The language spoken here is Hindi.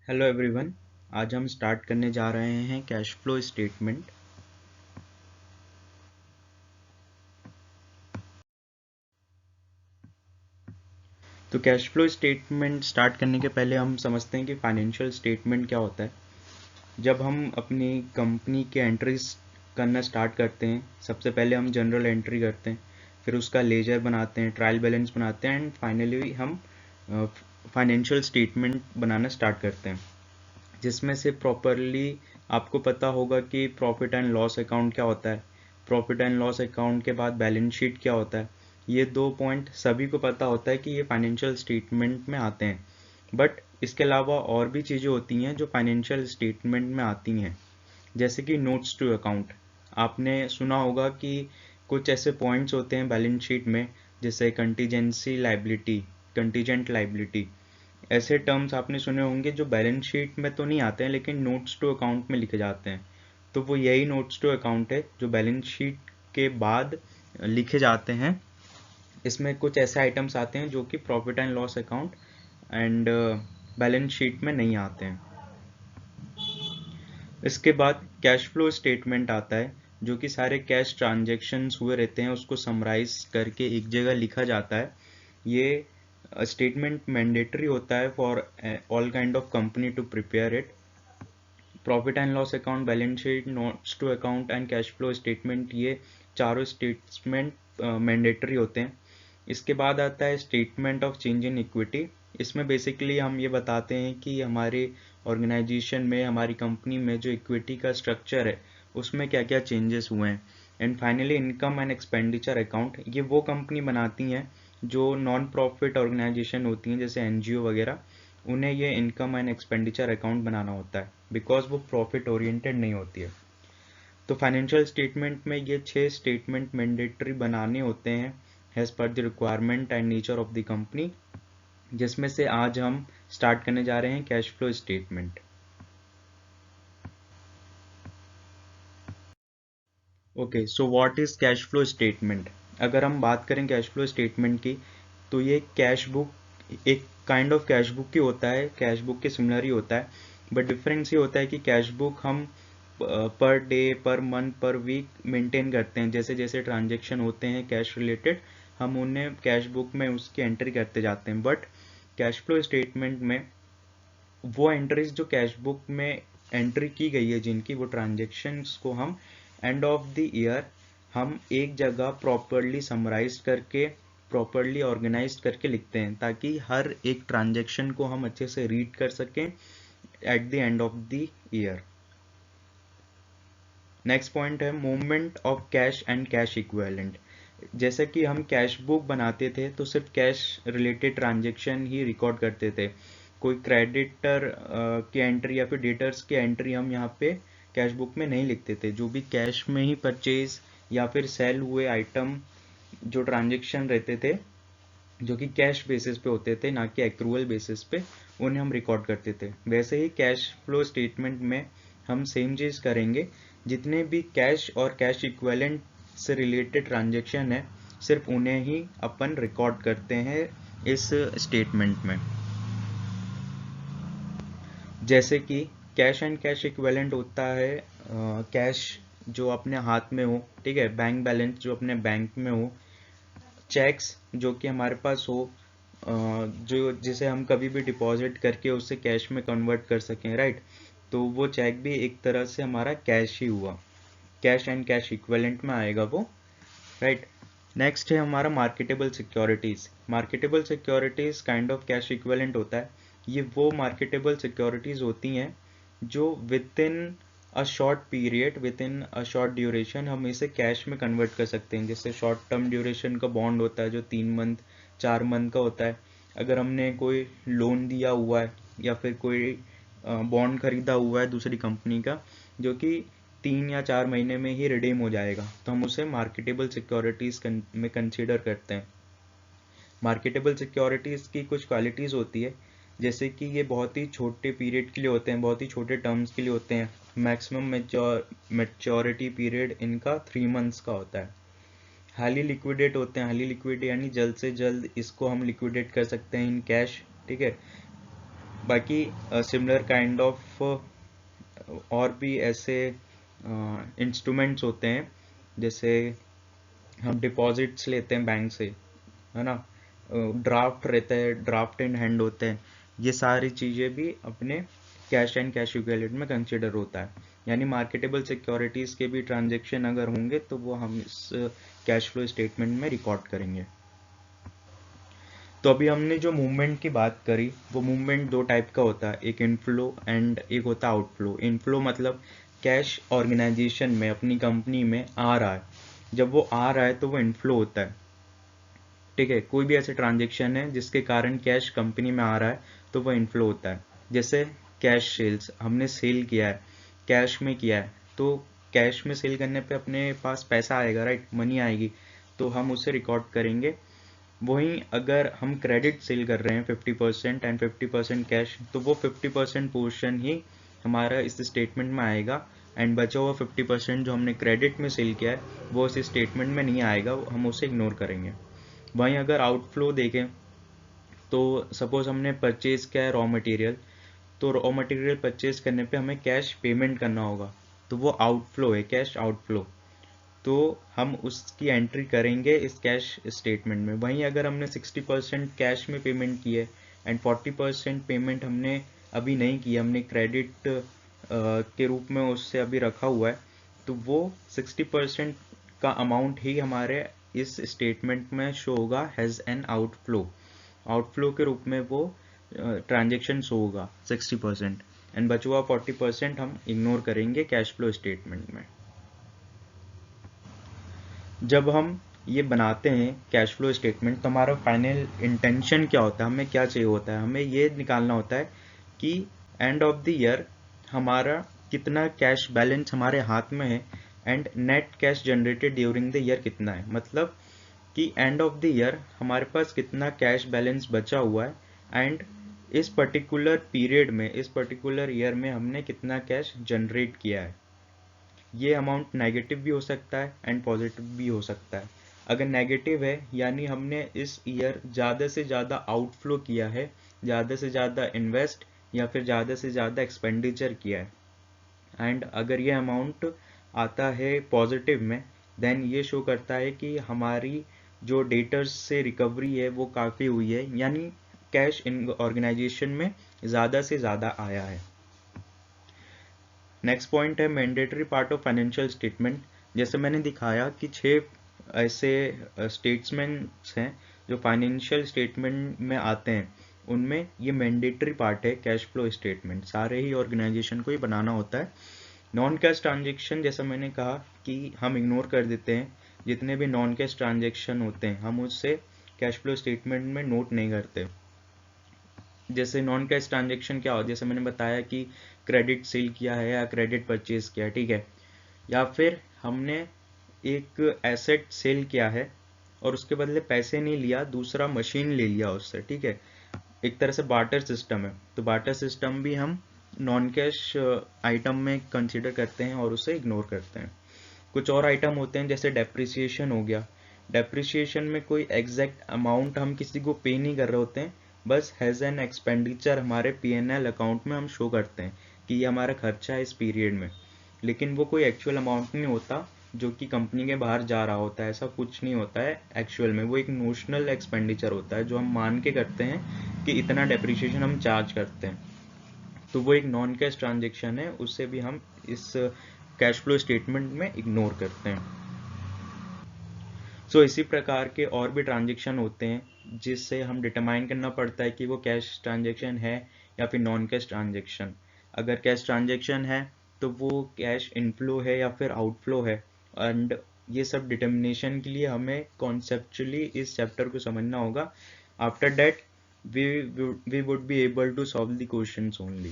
Hello everyone. आज हम स्टार्ट करने जा रहे हैं कैश फ्लो स्टेटमेंट। तो कैश फ्लो स्टेटमेंट स्टार्ट करने के पहले हम समझते हैं कि फाइनेंशियल स्टेटमेंट क्या होता है। जब हम अपनी कंपनी के एंट्रीज करना स्टार्ट करते हैं, सबसे पहले हम जनरल एंट्री करते हैं, फिर उसका लेजर बनाते हैं, ट्रायल बैलेंस बनाते हैं एंड फाइनली हम फाइनेंशियल स्टेटमेंट बनाना स्टार्ट करते हैं, जिसमें से प्रॉपरली आपको पता होगा कि प्रॉफिट एंड लॉस अकाउंट क्या होता है, प्रॉफिट एंड लॉस अकाउंट के बाद बैलेंस शीट क्या होता है। ये दो पॉइंट सभी को पता होता है कि ये फाइनेंशियल स्टेटमेंट में आते हैं, बट इसके अलावा और भी चीज़ें होती हैं जो फाइनेंशियल स्टेटमेंट में आती हैं, जैसे कि नोट्स टू अकाउंट। आपने सुना होगा कि कुछ ऐसे पॉइंट्स होते हैं बैलेंस शीट में, जैसे कंटीजेंसी लाइबिलिटी, कंटीजेंट लाइबिलिटी। ऐसे टर्म्स आपने सुने होंगे जो बैलेंस शीट में तो नहीं आते हैं लेकिन नोट्स टू अकाउंट में लिखे जाते हैं। तो वो यही नोट्स टू अकाउंट है जो बैलेंस शीट के बाद लिखे जाते हैं। इसमें कुछ ऐसे आइटम्स आते हैं जो कि profit and loss account and balance sheet में नहीं आते हैं। इसके बाद कैश फ्लो स्टेटमेंट आता है, जो कि सारे कैश ट्रांजैक्शंस हुए रहते हैं उसको समराइज करके एक जगह लिखा जाता है। ये स्टेटमेंट मैंडेटरी होता है for all kind of company to prepare it. Profit and loss account, balance sheet, notes to account and cash flow statement, ये चारों स्टेटमेंट मैंडेटरी होते हैं। इसके बाद आता है statement of change in equity. इसमें बेसिकली हम ये बताते हैं कि हमारे ऑर्गेनाइजेशन में, हमारी कंपनी में जो इक्विटी का स्ट्रक्चर है उसमें क्या क्या चेंजेस हुए हैं। And finally income and expenditure account, ये वो कंपनी बनाती हैं जो नॉन प्रॉफिट ऑर्गेनाइजेशन होती हैं जैसे एनजीओ वगैरह, उन्हें ये इनकम एंड एक्सपेंडिचर अकाउंट बनाना होता है बिकॉज वो प्रॉफिट ओरिएंटेड नहीं होती है। तो फाइनेंशियल स्टेटमेंट में ये 6 स्टेटमेंट मैंडेटरी बनाने होते हैं as per the requirement and nature of the company, जिसमें से आज हम स्टार्ट करने जा रहे हैं cash flow statement. Okay, so what is cash flow statement. अगर हम बात करें कैश फ्लो स्टेटमेंट की, तो ये कैश बुक एक काइंड ऑफ कैश बुक ही होता है, कैश बुक के सिमिलर ही होता है, बट डिफरेंस ये होता है कि कैश बुक हम पर डे, पर मंथ, पर वीक मेंटेन करते हैं। जैसे जैसे ट्रांजेक्शन होते हैं कैश रिलेटेड, हम उन्हें कैश बुक में उसकी एंट्री करते जाते हैं। बट कैश फ्लो स्टेटमेंट में वो एंट्रीज जो कैश बुक में एंट्री की गई है, जिनकी वो ट्रांजेक्शन्स को हम एंड ऑफ द ईयर हम एक जगह प्रॉपरली समराइज करके, प्रॉपरली ऑर्गेनाइज करके लिखते हैं, ताकि हर एक ट्रांजेक्शन को हम अच्छे से रीड कर सकें at the end of the year. Next point है movement of cash and cash equivalent. जैसे कि हम कैश बुक बनाते थे तो सिर्फ कैश रिलेटेड ट्रांजेक्शन ही रिकॉर्ड करते थे, कोई क्रेडिटर की एंट्री या फिर डेटर्स की एंट्री हम यहाँ पे कैश बुक में नहीं लिखते थे। जो भी कैश में ही परचेज या फिर सेल हुए आइटम जो ट्रांजेक्शन रहते थे, जो कि कैश बेसिस पे होते थे ना कि एक्रूअल बेसिस पे, उन्हें हम रिकॉर्ड करते थे। वैसे ही कैश फ्लो स्टेटमेंट में हम सेम चीज़ करेंगे। जितने भी कैश और कैश इक्विवेलेंट से रिलेटेड ट्रांजेक्शन है, सिर्फ उन्हें ही अपन रिकॉर्ड करते हैं इस स्टेटमेंट में। जैसे कि कैश एंड कैश इक्विवेलेंट होता है कैश जो अपने हाथ में हो, ठीक है, बैंक बैलेंस जो अपने बैंक में हो, चेक्स जो कि हमारे पास हो, जो जिसे हम कभी भी डिपॉजिट करके उसे कैश में कन्वर्ट कर सकें, राइट। तो वो चेक भी एक तरह से हमारा कैश ही हुआ, कैश एंड कैश इक्विवेलेंट में आएगा वो, राइट। नेक्स्ट है हमारा marketable securities. Marketable securities kind of cash equivalent होता है। ये वो मार्केटेबल सिक्योरिटीज़ होती हैं जो with in a short period, with in a short duration हम इसे कैश में कन्वर्ट कर सकते हैं। जैसे शॉर्ट टर्म ड्यूरेशन का बॉन्ड होता है जो 3 मंथ, 4 मंथ का होता है। अगर हमने कोई लोन दिया हुआ है या फिर कोई बॉन्ड खरीदा हुआ है दूसरी कंपनी का, जो कि 3 या 4 महीने में ही रिडीम हो जाएगा, तो हम उसे मार्केटेबल सिक्योरिटीज़ में कंसीडर करते हैं। मार्केटेबल सिक्योरिटीज़ की कुछ क्वालिटीज़ होती है, जैसे कि ये बहुत ही छोटे पीरियड के लिए होते हैं, बहुत ही छोटे टर्म्स के लिए होते हैं। मैक्सिमम मैच्योरिटी पीरियड इनका 3 मंथ्स का होता है। हाईली लिक्विडेट होते हैं, हाईली लिक्विड यानी जल्द से जल्द इसको हम लिक्विडेट कर सकते हैं इन कैश, ठीक है। बाकी सिमिलर काइंड ऑफ और भी ऐसे इंस्ट्रूमेंट्स होते हैं, जैसे हम डिपॉजिट्स लेते हैं बैंक से, है ना, ड्राफ्ट रहता है, ड्राफ्ट इन हैंड होते हैं, ये सारी चीज़ें भी अपने कैश एंड कैश इक्विवेलेंट में कंसिडर होता है। यानी मार्केटेबल सिक्योरिटीज़ के भी ट्रांजेक्शन अगर होंगे तो वो हम इस कैश फ्लो स्टेटमेंट में रिकॉर्ड करेंगे। तो अभी हमने जो मूवमेंट की बात करी, वो मूवमेंट दो टाइप का होता है, एक इनफ्लो एंड एक होता है आउटफ्लो। इनफ्लो मतलब कैश ऑर्गेनाइजेशन में अपनी कंपनी में आ रहा है, जब वो आ रहा है तो वो इनफ्लो होता है, ठीक है। कोई भी ऐसे ट्रांजेक्शन है जिसके कारण कैश कंपनी में आ रहा है तो वो इनफ्लो होता है। जैसे कैश सेल्स, हमने सेल किया है, कैश में किया है, तो कैश में सेल करने पे अपने पास पैसा आएगा, राइट, मनी आएगी, तो हम उसे रिकॉर्ड करेंगे। वहीं अगर हम क्रेडिट सेल कर रहे हैं 50% एंड 50% कैश, तो वो 50% पोर्शन ही हमारा इस स्टेटमेंट में आएगा, एंड बचा हुआ 50% जो हमने क्रेडिट में सेल किया है वो इस स्टेटमेंट में नहीं आएगा, हम उसे इग्नोर करेंगे। वहीं अगर आउटफ्लो देखें तो सपोज हमने परचेज किया है रॉ मटेरियल, तो रॉ मटेरियल परचेज करने पे हमें कैश पेमेंट करना होगा, तो वो आउटफ्लो है, कैश आउटफ्लो, तो हम उसकी एंट्री करेंगे इस कैश स्टेटमेंट में। वहीं अगर हमने 60% कैश में पेमेंट की है एंड 40% पेमेंट हमने अभी नहीं की, हमने क्रेडिट के रूप में उससे अभी रखा हुआ है, तो वो 60% का अमाउंट ही हमारे इस स्टेटमेंट में शो होगा हैज़ एन आउटफ्लो। आउटफ्लो के रूप में वो ट्रांजेक्शन शो होगा 60%, एंड बचा हुआ 40% हम इग्नोर करेंगे कैश फ्लो स्टेटमेंट में। जब हम ये बनाते हैं कैश फ्लो स्टेटमेंट, तो हमारा फाइनल इंटेंशन क्या होता है, हमें क्या चाहिए होता है, हमें ये निकालना होता है कि एंड ऑफ द ईयर हमारा कितना कैश बैलेंस हमारे हाथ में है and net cash generated during the year कितना है। मतलब कि एंड ऑफ द ईयर हमारे पास कितना कैश बैलेंस बचा हुआ है एंड इस पर्टिकुलर पीरियड में, इस पर्टिकुलर ईयर में हमने कितना कैश जनरेट किया है। ये अमाउंट नेगेटिव भी हो सकता है एंड पॉजिटिव भी हो सकता है। अगर नेगेटिव है यानी हमने इस ईयर ज़्यादा से ज़्यादा आउटफ्लो किया है, ज़्यादा से ज़्यादा इन्वेस्ट या फिर ज़्यादा से ज़्यादा एक्सपेंडिचर किया है, एंड अगर ये अमाउंट आता है पॉजिटिव में, देन ये शो करता है कि हमारी जो डेटर्स से रिकवरी है वो काफ़ी हुई है, यानी कैश इन ऑर्गेनाइजेशन में ज़्यादा से ज़्यादा आया है। नेक्स्ट पॉइंट है mandatory part of financial statement. जैसे मैंने दिखाया कि 6 ऐसे स्टेटमेंट्स हैं जो फाइनेंशियल स्टेटमेंट में आते हैं, उनमें ये मैंडेटरी पार्ट है कैश फ्लो स्टेटमेंट, सारे ही ऑर्गेनाइजेशन को ही बनाना होता है। नॉन कैश ट्रांजेक्शन, जैसा मैंने कहा कि हम इग्नोर कर देते हैं, जितने भी नॉन कैश ट्रांजेक्शन होते हैं हम उससे कैश फ्लो स्टेटमेंट में नोट नहीं करते। जैसे नॉन कैश ट्रांजेक्शन क्या हो, जैसे मैंने बताया कि क्रेडिट सेल किया है या क्रेडिट परचेज किया है, ठीक है, या फिर हमने एक एसेट सेल किया है और उसके बदले पैसे नहीं लिया, दूसरा मशीन ले लिया उससे, ठीक है, एक तरह से बार्टर सिस्टम है, तो बार्टर सिस्टम भी हम नॉन कैश आइटम में कंसिडर करते हैं और उसे इग्नोर करते हैं। कुछ और आइटम होते हैं जैसे डेप्रिसिएशन हो गया। डेप्रिसिएशन में कोई एग्जैक्ट अमाउंट हम किसी को पे नहीं कर रहे होते हैं, बस हैज़ एन एक्सपेंडिचर हमारे P&L अकाउंट में हम शो करते हैं कि ये हमारा खर्चा है इस पीरियड में, लेकिन वो कोई एक्चुअल अमाउंट नहीं होता जो कि कंपनी के बाहर जा रहा होता है, ऐसा कुछ नहीं होता है एक्चुअल में, वो एक नोशनल एक्सपेंडिचर होता है जो हम मान के करते हैं कि इतना डेप्रिसिएशन हम चार्ज करते हैं, तो वो एक नॉन कैश ट्रांजेक्शन है, उससे भी हम इस कैश फ्लो स्टेटमेंट में इग्नोर करते हैं। सो इसी प्रकार के और भी ट्रांजेक्शन होते हैं जिससे हम डिटरमाइन करना पड़ता है कि वो कैश ट्रांजेक्शन है या फिर नॉन कैश ट्रांजेक्शन। अगर कैश ट्रांजेक्शन है तो वो कैश इनफ्लो है या फिर आउटफ्लो है, एंड ये सब डिटर्मिनेशन के लिए हमें कॉन्सेप्चुअली इस चैप्टर को समझना होगा। After that we would be able to solve the questions only.